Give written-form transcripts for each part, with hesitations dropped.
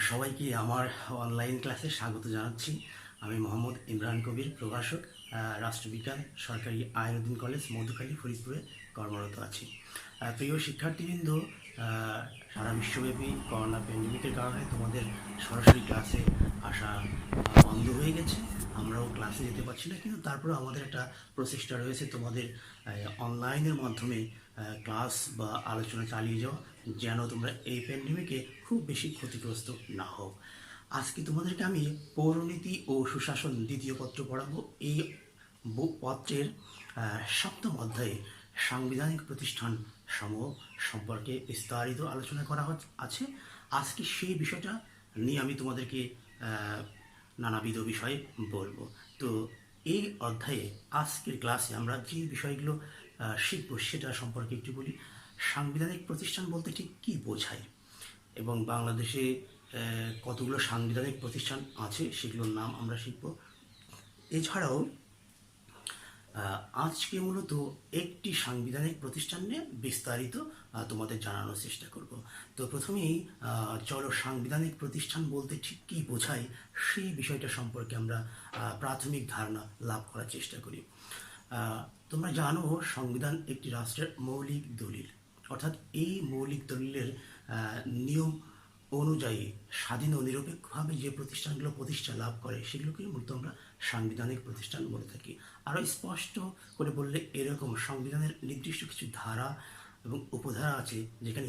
সবাইকে আমার অনলাইন ক্লাসে স্বাগত জানাচ্ছি। আমি মোহাম্মদ ইমরান কবির, প্রভাষক, রাষ্ট্রবিজ্ঞান সরকারি আইনউদ্দিন কলেজ, মধুখালী, ফরিদপুরে কর্মরত আছি। প্রিয় শিক্ষার্থীবৃন্দ, সারা বিশ্বব্যাপী করোনা প্যান্ডেমিকের কারণে তোমাদের সরাসরি ক্লাসে আসা বন্ধ হয়ে গেছে। আমরাও ক্লাসে যেতে পারছি না, কিন্তু তারপরেও আমাদের একটা প্রচেষ্টা রয়েছে তোমাদের অনলাইনের মাধ্যমে ক্লাস বা আলোচনা চালিয়ে যাওয়া, যেন তোমরা এই প্যান্ডেমিকে খুব বেশি ক্ষতিগ্রস্ত না হও। আজকে তোমাদেরকে আমি পৌরনীতি ও সুশাসন দ্বিতীয় পত্র পড়াবো। এই পত্রের সপ্তম অধ্যায়ে সাংবিধানিক প্রতিষ্ঠান সমূহ সম্পর্কে বিস্তারিত আলোচনা করা আছে। আজকে সেই বিষয়টা নিয়ে আমি তোমাদেরকে নানাবিধ বিষয় বলবো। তো এই অধ্যায়ে আজকের ক্লাসে আমরা যে বিষয়গুলো শিখব সেটা সম্পর্কে একটু বলি। সাংবিধানিক প্রতিষ্ঠান বলতে ঠিক কী বোঝায়, এবং বাংলাদেশে কতগুলো সাংবিধানিক প্রতিষ্ঠান আছে সেগুলোর নাম আমরা শিখব। এছাড়াও আজকে মূলত একটি সাংবিধানিক প্রতিষ্ঠান নিয়ে বিস্তারিত তোমাদের জানানোর চেষ্টা করব। তো প্রথমেই চলো সাংবিধানিক প্রতিষ্ঠান বলতে ঠিক কী বোঝায় সেই বিষয়টা সম্পর্কে আমরা প্রাথমিক ধারণা লাভ করার চেষ্টা করি। তোমরা জানো, সংবিধান একটি রাষ্ট্রের মৌলিক দলিল, অর্থাৎ এই মৌলিক দলিলের নিয়ম অনুযায়ী স্বাধীন ও নিরপেক্ষভাবে যে প্রতিষ্ঠানগুলো প্রতিষ্ঠা লাভ করে সেগুলোকে মূলত আমরা সাংবিধানিক প্রতিষ্ঠান বলে থাকি। আরও স্পষ্ট করে বললে এরকম সংবিধানের নির্দিষ্ট কিছু ধারা এবং উপধারা আছে যেখানে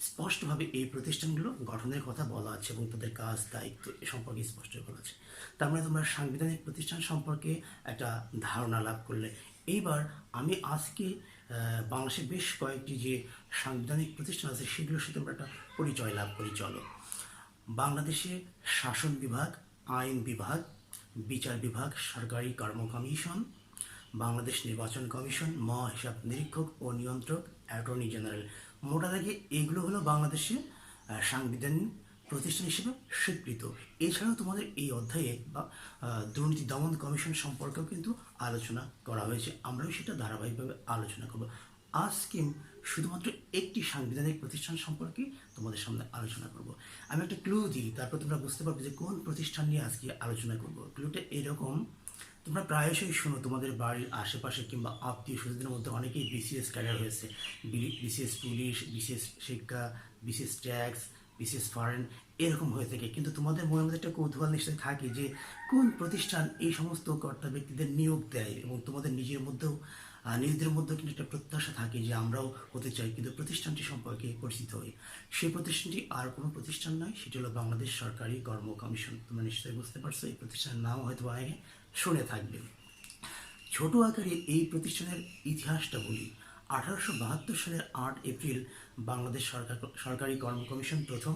স্পষ্টভাবে এই প্রতিষ্ঠানগুলো গঠনের কথা বলা আছে এবং তাদের কাজ দায়িত্ব এ সম্পর্কে স্পষ্ট বলা আছে। তার মানে তোমরা সাংবিধানিক প্রতিষ্ঠান সম্পর্কে একটা ধারণা লাভ করলে। এইবার আমি আজকে বাংলাদেশের বেশ কয়েকটি যে সাংবিধানিক প্রতিষ্ঠান আছে সেগুলোর সাথে আমরা একটা পরিচয় লাভ করি। চলো, বাংলাদেশে শাসন বিভাগ, আইন বিভাগ, বিচার বিভাগ, সরকারি কর্ম কমিশন, বাংলাদেশ নির্বাচন কমিশন, মহাহিসাব নিরীক্ষক ও নিয়ন্ত্রক, অ্যাটর্নি জেনারেল, মোটা দাগে এগুলো হলো বাংলাদেশে সাংবিধানিক প্রতিষ্ঠান হিসেবে স্বীকৃত। এছাড়াও তোমাদের এই অধ্যায়ে বা দুর্নীতি দমন কমিশন সম্পর্কেও কিন্তু আলোচনা করা হয়েছে, আমরাও সেটা ধারাবাহিকভাবে আলোচনা করব। আজকে শুধুমাত্র একটি সাংবিধানিক প্রতিষ্ঠান সম্পর্কে তোমাদের সামনে আলোচনা করব। আমি একটা ক্লু দিই, তারপর তোমরা বুঝতে পারবে যে কোন প্রতিষ্ঠান নিয়ে আজকে আলোচনা করব। ক্লুটা এরকম, তোমরা প্রায়শই শোনো তোমাদের বাড়ির আশেপাশে কিংবা আত্মীয় স্বজনদের মধ্যে অনেকেই বিসিএস ক্যাডার হয়েছে, বিসিএস পুলিশ, বিসিএস শিক্ষা, বিসিএস ট্যাক্স, বিসিএস ফরেন, এরকম হয়ে থাকে। কিন্তু তোমাদের মনের মধ্যে একটা কৌতূহল নিশ্চয়ই থাকে যে কোন প্রতিষ্ঠান এই সমস্ত কর্তা ব্যক্তিদের নিয়োগ দেয়, এবং তোমাদের নিজেদের মধ্যেও কিন্তু একটা প্রত্যাশা থাকে যে আমরাও হতে চাই, কিন্তু প্রতিষ্ঠানটি সম্পর্কে পরিচিত হই। সেই প্রতিষ্ঠানটি আর কোনো প্রতিষ্ঠান নয়, সেটি হলো বাংলাদেশ সরকারি কর্ম কমিশন। তোমরা নিশ্চয়ই বুঝতে পারছো, এই প্রতিষ্ঠানের নাম হয়তো আগে শুনে থাকবে। ছোট আকারে এই প্রতিষ্ঠানের ইতিহাসটা বলি। 1872 সালের 8 এপ্রিল বাংলাদেশ সরকারি কর্ম কমিশন প্রথম,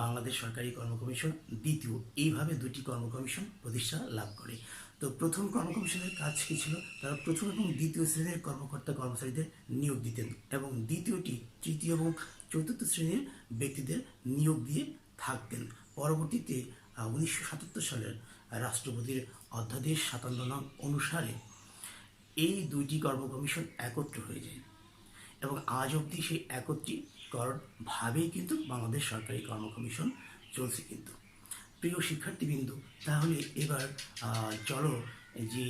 বাংলাদেশ সরকারি কর্ম কমিশন দ্বিতীয়, এইভাবে দুটি কর্ম কমিশন প্রতিষ্ঠা লাভ করে। তো প্রথম কর্ম কমিশনের কাজ কী ছিল? তারা প্রথম এবং দ্বিতীয় শ্রেণীর কর্মকর্তা কর্মচারীদের নিয়োগ দিতেন, এবং দ্বিতীয়টি তৃতীয় এবং চতুর্থ শ্রেণীর ব্যক্তিদের নিয়োগ দিয়ে থাকতেন। পরবর্তীতে 1977 সালের রাষ্ট্রপতির অধ্যাদেশ 57 নং অনুসারে এই দুইটি কর্ম কমিশন একত্র হয়ে যায়, এবং আজ অবধি সেই একত্রীকরণ ভাবেই কিন্তু বাংলাদেশ সরকারি কর্ম কমিশন চলছে। কিন্তু প্রিয় শিক্ষার্থীবৃন্দ, তাহলে এবার চলো যে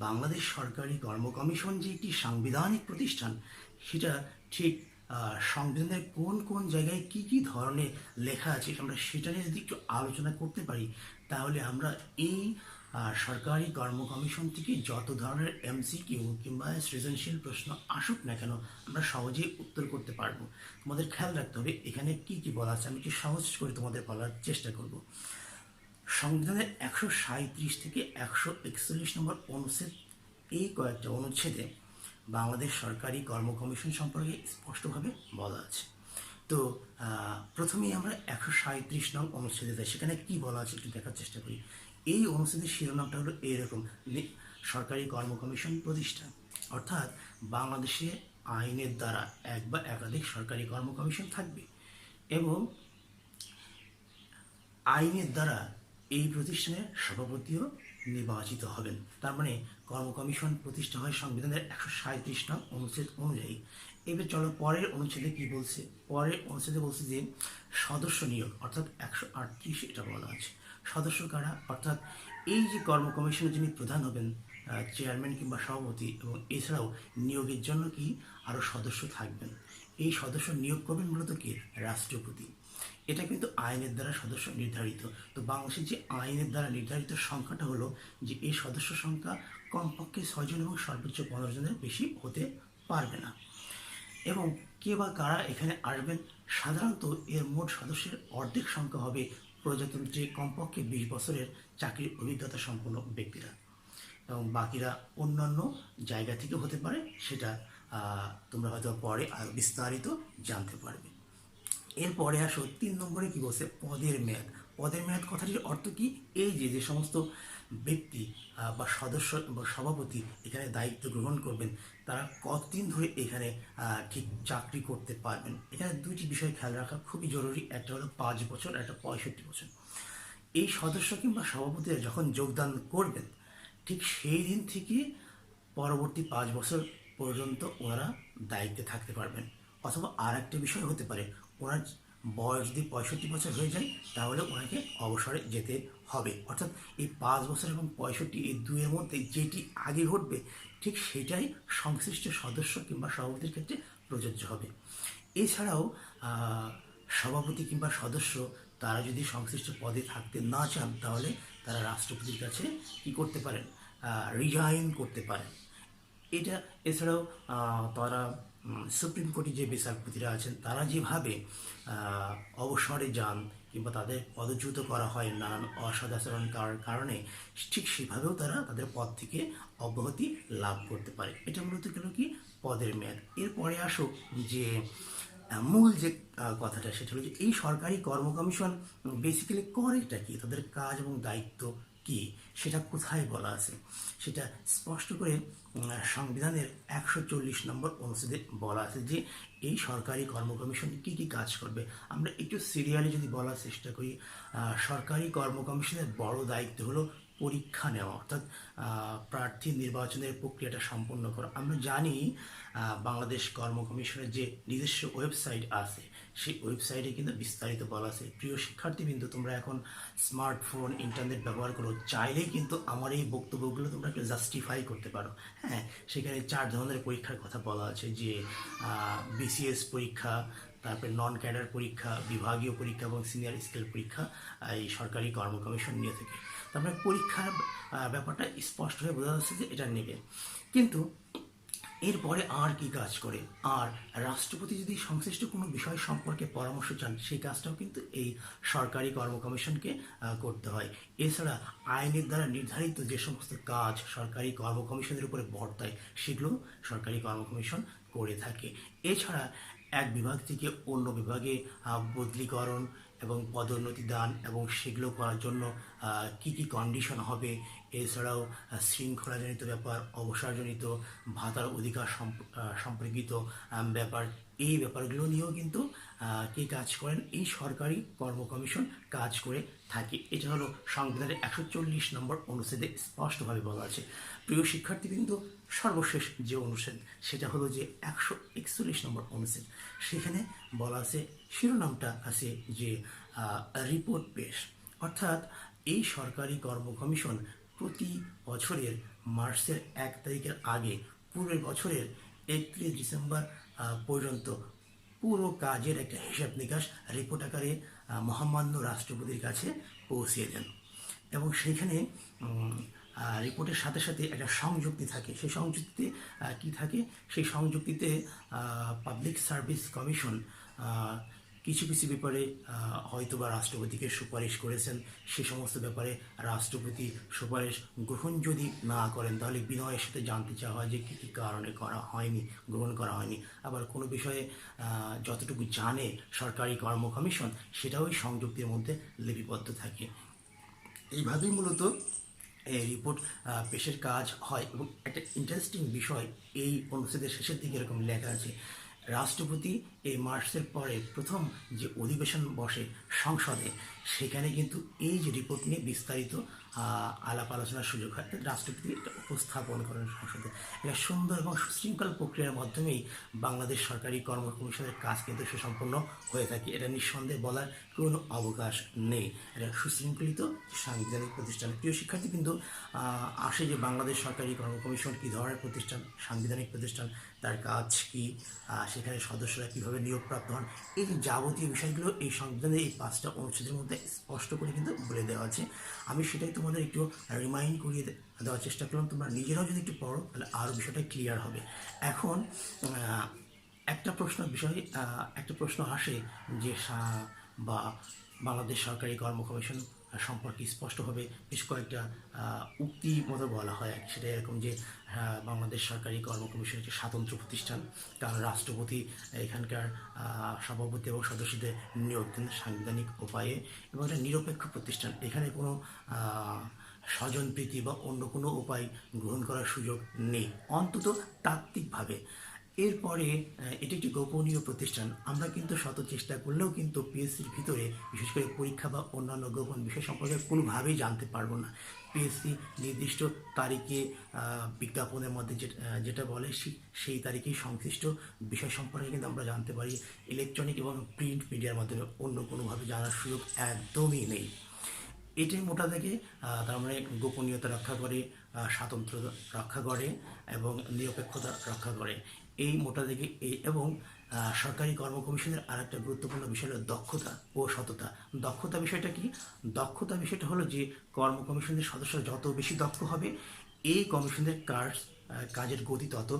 বাংলাদেশ সরকারি কর্ম কমিশন যে একটি সাংবিধানিক প্রতিষ্ঠান, সেটা ঠিক সংবিধানের কোন কোন জায়গায় কি কি ধরনের লেখা আছে আমরা সেটা নিয়ে যদি একটু আলোচনা করতে পারি, তাহলে আমরা এই সরকারি কর্ম কমিশন থেকে যত ধরনের এমসিকিউ কিংবা সৃজনশীল প্রশ্ন আসুক না কেন আমরা সহজেই উত্তর করতে পারবো। তোমাদের খেয়াল রাখতে হবে এখানে কি কি বলা আছে, আমি একটু সহজ করে তোমাদের বলার চেষ্টা করব। সংবিধানের 137 থেকে 141 নম্বর অনুচ্ছেদ, এই কয়েকটা অনুচ্ছেদে বাংলাদেশ সরকারি কর্ম কমিশন সম্পর্কে স্পষ্টভাবে বলা আছে। তো প্রথমেই আমরা 137 নং অনুচ্ছেদে যাই, সেখানে কি বলা আছে একটু দেখার চেষ্টা করি। এই অনুচ্ছেদের শিরোনামটা হলো এরকম: সরকারি কর্ম কমিশন প্রতিষ্ঠা, অর্থাৎ বাংলাদেশে আইনের দ্বারা এক বা একাধিক সরকারি কর্ম কমিশন থাকবে, এবং আইনের দ্বারা এই প্রতিষ্ঠানের সভাপতিও নির্বাচিত হবেন। তার মানে কর্ম কমিশন প্রতিষ্ঠা হয় সংবিধানের 137 নং অনুচ্ছেদ অনুযায়ী। এবার চলো পরের অনুচ্ছেদে কি বলছে। পরের অনুচ্ছেদে বলছে যে সদস্য নিয়োগ, অর্থাৎ 138 এটা বলা আছে। সদস্য কারা, অর্থাৎ এই যে কর্ম কমিশনের যিনি প্রধান হবেন, চেয়ারম্যান কিংবা সভাপতি, এবং এছাড়াও নিয়োগের জন্য কি আরও সদস্য থাকবেন। এই সদস্য নিয়োগ করবেন মূলত কি, রাষ্ট্রপতি। এটা কিন্তু আইনের দ্বারা সদস্য নির্ধারিত। তো বাংলাদেশের যে আইনের দ্বারা নির্ধারিত সংখ্যাটা হলো যে এই সদস্য সংখ্যা কমপক্ষে 6 জন এবং সর্বোচ্চ 15 জনের বেশি হতে পারবে না। এবং কে বা কারা এখানে আসবেন, সাধারণত এর মোট সদস্যের অর্ধেক সংখ্যা হবে প্রজাতন্ত্রে কমপক্ষে 20 বছরের চাকরির অভিজ্ঞতা সম্পন্ন ব্যক্তিরা, এবং বাকিরা অন্যান্য জায়গা থেকে হতে পারে। সেটা তোমরা হয়তো পরে আরও বিস্তারিত জানতে পারবে। এরপরে আসো 3 নম্বরে কি বলছে, পদের মেয়াদ। পদের মেয়াদ কথাটির অর্থ কি, এই যে যে সমস্ত ব্যক্তি বা সদস্য বা সভাপতি এখানে দায়িত্ব গ্রহণ করবেন, তারা কতদিন ধরে এখানে ঠিক চাকরি করতে পারবেন। এখানে দুইটি বিষয় খেয়াল রাখা খুবই জরুরি, একটা হলো 5 বছর, একটা 65 বছর। এই সদস্য কিংবা সভাপতিরা যখন যোগদান করবেন, ঠিক সেই দিন থেকে পরবর্তী 5 বছর পর্যন্ত ওনারা দায়িত্বে থাকতে পারবেন। অথবা আর একটা বিষয় হতে পারে, ওনার বয়স যদি 65 বছর হয়ে যায়, তাহলে ওনাকে অবসরে যেতে হবে। অর্থাৎ এই 5 বছর এবং 65, এই দুয়ের মধ্যে যেটি আগে ঘটবে, ঠিক সেটাই সংশ্লিষ্ট সদস্য কিংবা সভাপতির ক্ষেত্রে প্রযোজ্য হবে। এছাড়াও সভাপতি কিংবা সদস্য তারা যদি সংশ্লিষ্ট পদে থাকতে না চান, তাহলে তারা রাষ্ট্রপতির কাছে কি করতে পারেন, রিজাইন করতে পারেন। এটা এছাড়াও তারা সুপ্রিম কোর্টে যে বিচারপতিরা আছেন, তারা যেভাবে অবসরে যান কিংবা তাদের পদচ্যুত করা হয় নানান অসদাচরণ কারণে, ঠিক সেভাবেও তারা তাদের পদ থেকে অব্যাহতি লাভ করতে পারে। এটা মূলত গেল কি, পদের মেয়াদ। এরপরে আসুক যে মূল যে কথাটা, সেটা হলো যে এই সরকারি কর্ম কমিশন বেসিক্যালি করেটা কি, তাদের কাজ এবং দায়িত্ব কি, সেটা কোথায় বলা আছে, সেটা স্পষ্ট করে সংবিধানের 140 নম্বর অনুচ্ছেদে বলা আছে যে এই সরকারি কর্ম কমিশন কী কী কাজ করবে। আমরা একটু সিরিয়ালি যদি বলার চেষ্টা করি, সরকারি কর্ম কমিশনের বড় দায়িত্ব হলো পরীক্ষা নেওয়া, অর্থাৎ প্রার্থী নির্বাচনের প্রক্রিয়াটা সম্পন্ন করা। আমরা জানি বাংলাদেশ কর্ম কমিশনের যে নিজস্ব ওয়েবসাইট আছে, সেই ওয়েবসাইটে কিন্তু বিস্তারিত বলা আছে। প্রিয় শিক্ষার্থীবৃন্দ, তোমরা এখন স্মার্টফোন, ইন্টারনেট ব্যবহার করো, চাইলেই কিন্তু আমার এই বক্তব্যগুলো তোমরা একটু জাস্টিফাই করতে পারো। হ্যাঁ, সেখানে 4 ধরনের পরীক্ষার কথা বলা আছে, যে বিসিএস পরীক্ষা, তারপরে নন ক্যাডার পরীক্ষা, বিভাগীয় পরীক্ষা এবং সিনিয়র স্কেল পরীক্ষা এই সরকারি কর্ম কমিশন নিয়ে থাকে। তারপরে পরীক্ষার ব্যাপারটা স্পষ্ট হয়ে বোঝা যাচ্ছে যে এটা নেবে। কিন্তু এরপরে আর কি কাজ করে, আর রাষ্ট্রপতি যদি সংশ্লিষ্ট কোনো বিষয় সম্পর্কে পরামর্শ চান, সেই কাজটাও কিন্তু এই সরকারি কর্ম কমিশনকে করতে হয়। এছাড়া আইনের দ্বারা নির্ধারিত যে সমস্ত কাজ সরকারি কর্ম কমিশনের উপরে বর্তায়, সেগুলো সরকারি কর্ম কমিশন করে থাকে। এছাড়া এক বিভাগ থেকে অন্য বিভাগে বদলিকরণ এবং পদোন্নতি দান, এবং সেগুলো করার জন্য কি কি কন্ডিশন হবে, এছাড়াও শৃঙ্খলাজনিত ব্যাপার, অবসরজনিত ভাতার অধিকার সম্পর্কিত ব্যাপার, এই ব্যাপারগুলো নিয়েও কিন্তু কে কাজ করেন, এই সরকারি কর্ম কমিশন কাজ করে থাকে। এটা হলো সংবিধানের 140 নম্বর অনুচ্ছেদে স্পষ্টভাবে বলা আছে। প্রিয় শিক্ষার্থীবৃন্দ, সর্বশেষ যে অনুচ্ছেদ, সেটা হলো যে 141 নম্বর অনুচ্ছেদ। সেখানে বলা আছে, শিরোনামটা আছে যে রিপোর্ট পেশ। অর্থাৎ এই সরকারি কর্ম কমিশন প্রতি বছরের মার্চের 1 তারিখের আগে পূর্বের বছরের 31 ডিসেম্বর পর্যন্ত পুরো কাজের একটা হিসাব নিকাশ রিপোর্ট আকারে মহামান্য রাষ্ট্রপতির কাছে পৌঁছিয়ে দেন। এবং সেইখানে রিপোর্টের সাথে সাথে একটা সংযুক্তি থাকে। সেই সংযুক্তিতে কি থাকে, সেই সংযুক্তিতে পাবলিক সার্ভিস কমিশন কিছু কিছু ব্যাপারে হয়তো বা রাষ্ট্রপতিকে সুপারিশ করেছেন। সে সমস্ত ব্যাপারে রাষ্ট্রপতি সুপারিশ গ্রহণ যদি না করেন, তাহলে বিনয়ের সাথে জানতে চাওয়া হয় যে কী কী কারণে করা হয়নি, গ্রহণ করা হয়নি। আবার কোনো বিষয়ে যতটুকু জানে সরকারি কর্ম কমিশন, সেটাও ওই সংযুক্তির মধ্যে লিপিবদ্ধ থাকে। এইভাবেই মূলত এই রিপোর্ট পেশের কাজ হয়। এবং একটা ইন্টারেস্টিং বিষয়, এই অনুচ্ছেদের শেষের দিকে এরকম লেখা আছে, রাষ্ট্রপতি এই মার্চের পরে প্রথম যে অধিবেশন বসে সংসদে, সেখানে কিন্তু এই যে রিপোর্ট নিয়ে বিস্তারিত আলাপ আলোচনার সুযোগ হয়, রাষ্ট্রপতি এটা উপস্থাপন করেন সংসদে। এটা সুন্দর এবং সুশৃঙ্খল প্রক্রিয়ার মাধ্যমেই বাংলাদেশ সরকারি কর্ম কমিশনের কাজ কিন্তু সুসম্পন্ন হয়ে থাকে। এটা নিঃসন্দেহে বলার কোনো অবকাশ নেই। এটা সুশৃঙ্খলিত সাংবিধানিক প্রতিষ্ঠান। প্রিয় শিক্ষার্থী, কিন্তু আসে যে বাংলাদেশ সরকারি কর্ম কমিশন কী ধরনের প্রতিষ্ঠান, সাংবিধানিক প্রতিষ্ঠান, তার কাজ কী, সেখানে সদস্যরা কীভাবে নিয়োগপ্রাপ্ত হন, এই যে যাবতীয় বিষয়গুলো এই সংবিধানের এই 5টা অনুচ্ছেদের মধ্যে স্পষ্ট করে কিন্তু বলে দেওয়া আছে। আমি সেটাই তোমাদের একটু রিমাইন্ড করিয়ে দেওয়ার চেষ্টা করলাম। তোমরা নিজেরাও যদি একটু পড়ো তাহলে আরও বিষয়টা ক্লিয়ার হবে। এখন একটা প্রশ্ন আসে যে বা বাংলাদেশ সরকারি কর্ম কমিশন সম্পর্কে স্পষ্টভাবে বেশ কয়েকটা উক্তি মতো বলা হয়। সেটা এরকম যে বাংলাদেশ সরকারি কর্ম কমিশন একটি স্বতন্ত্র প্রতিষ্ঠান, কারণ রাষ্ট্রপতি এখানকার সভাপতি এবং সদস্যদের নিয়োগ দেন সাংবিধানিক উপায়ে, এবং একটা নিরপেক্ষ প্রতিষ্ঠান। এখানে কোনো স্বজনপ্রীতি বা অন্য কোনো উপায় গ্রহণ করার সুযোগ নেই, অন্তত তাত্ত্বিকভাবে। এরপরে এটি একটি গোপনীয় প্রতিষ্ঠান। আমরা কিন্তু শত চেষ্টা করলেও কিন্তু পিএসসির ভিতরে বিশেষ করে পরীক্ষা বা অন্যান্য গোপন বিষয় সম্পর্কে কোনোভাবেই জানতে পারবো না। পিএসসি নির্দিষ্ট তারিখে বিজ্ঞাপনের মধ্যে যেটা বলে সেই তারিখেই সংশ্লিষ্ট বিষয় সম্পর্কে কিন্তু আমরা জানতে পারি। ইলেকট্রনিক এবং প্রিন্ট মিডিয়ার মাধ্যমে অন্য কোনোভাবে জানার সুযোগ একদমই নেই। এটাই মোটা থেকে তার মানে গোপনীয়তা রক্ষা করে, স্বাতন্ত্র্য রক্ষা করে এবং নিরপেক্ষতা রক্ষা করে। এই মোটা থেকে এবং সরকারি কর্ম কমিশনের আর একটা গুরুত্বপূর্ণ বিষয় হলো দক্ষতা ও সততা। দক্ষতা বিষয়টা কি? দক্ষতা বিষয়টা হলো যে কর্ম কমিশনের সদস্যরা যত বেশি দক্ষ হবে, এই কমিশনের কাজের গতি তত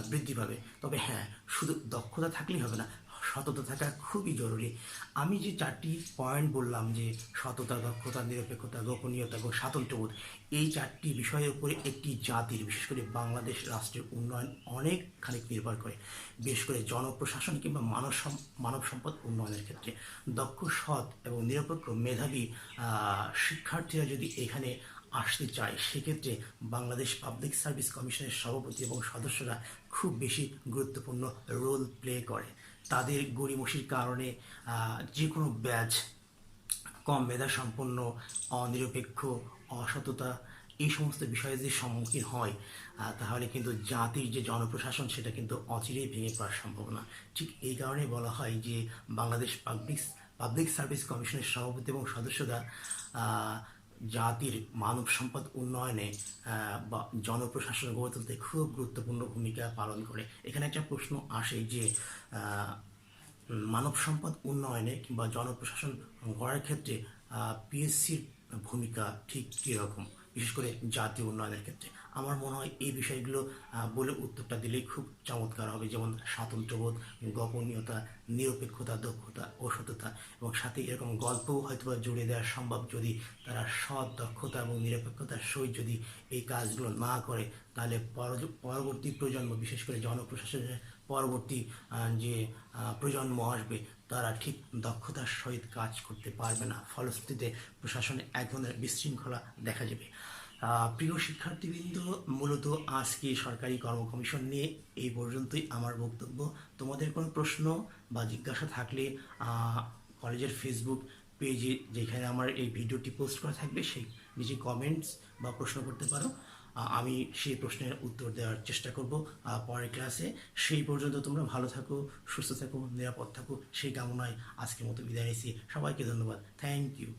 বৃদ্ধি পাবে। তবে হ্যাঁ, শুধু দক্ষতা থাকলেই হবে না, সততা থাকা খুবই জরুরি। আমি যে 4টি পয়েন্ট বললাম, যে সততা, দক্ষতা, নিরপেক্ষতা, গোপনীয়তা এবং স্বাতন্ত্র্যবোধ, এই 4টি বিষয়ের উপরে একটি জাতির, বিশেষ করে বাংলাদেশ রাষ্ট্রের উন্নয়ন অনেকখানি নির্ভর করে, বিশেষ করে জনপ্রশাসন কিংবা মানব সম্পদ উন্নয়নের ক্ষেত্রে। দক্ষ, সৎ এবং নিরপেক্ষ মেধাবী শিক্ষার্থীরা যদি এখানে আসতে চায়, সেক্ষেত্রে বাংলাদেশ পাবলিক সার্ভিস কমিশনের সভাপতি এবং সদস্যরা খুব বেশি গুরুত্বপূর্ণ রোল প্লে করে। তাদের গড়িমসির কারণে যে কোনো ব্যাচ কম মেধা সম্পন্ন, অনিরপেক্ষ, অসততা, এই সমস্ত বিষয়ে যদি সম্মুখীন হয়, তাহলে কিন্তু জাতির যে জনপ্রশাসন সেটা কিন্তু অচিরেই ভেঙে পড়ার সম্ভাবনা। ঠিক এই কারণেই বলা হয় যে বাংলাদেশ পাবলিক সার্ভিস কমিশনের সভাপতি এবং সদস্যরা জাতির মানব সম্পদ উন্নয়নে বা জনপ্রশাসন গড়ে তুলতে খুব গুরুত্বপূর্ণ ভূমিকা পালন করে। এখানে একটা প্রশ্ন আসে যে মানব সম্পদ উন্নয়নে কিংবা জনপ্রশাসন গড়ার ক্ষেত্রে পিএসসির ভূমিকা ঠিক কীরকম, বিশেষ করে জাতীয় উন্নয়নের ক্ষেত্রে। আমার মনে হয় এই বিষয়গুলো বলে উত্তরটা দিলেই খুব চমৎকার হবে। যেমন স্বাতন্ত্র্যবোধ, গোপনীয়তা, নিরপেক্ষতা, দক্ষতা ও সততা, এবং সাথে এরকম গল্পও হয়তো জুড়ে দেওয়া সম্ভব যদি তারা সৎ, দক্ষতা এবং নিরপেক্ষতার সহিত যদি এই কাজগুলো না করে, তাহলে পরবর্তী প্রজন্ম, বিশেষ করে জনপ্রশাসনের পরবর্তী যে প্রজন্ম আসবে, তারা ঠিক দক্ষতার সহিত কাজ করতে পারবে না। ফলশ্রুতিতে প্রশাসনে এক ধরনের বিশৃঙ্খলা দেখা যাবে। প্রিয় শিক্ষার্থীবৃন্দ, মূলত আজকে সরকারি কর্ম কমিশন নিয়ে এই পর্যন্তই আমার বক্তব্য। তোমাদের কোনো প্রশ্ন বা জিজ্ঞাসা থাকলে কলেজের ফেসবুক পেজে, যেখানে আমার এই ভিডিওটি পোস্ট করা থাকবে, সেই নিচে কমেন্টস বা প্রশ্ন করতে পারো। আমি সেই প্রশ্নের উত্তর দেওয়ার চেষ্টা করব পরের ক্লাসে। সেই পর্যন্ত তোমরা ভালো থাকো, সুস্থ থাকো, নিরাপদ থাকো, সেই কামনায় আজকের মতো বিদায় নিচ্ছি। সবাইকে ধন্যবাদ। Thank you.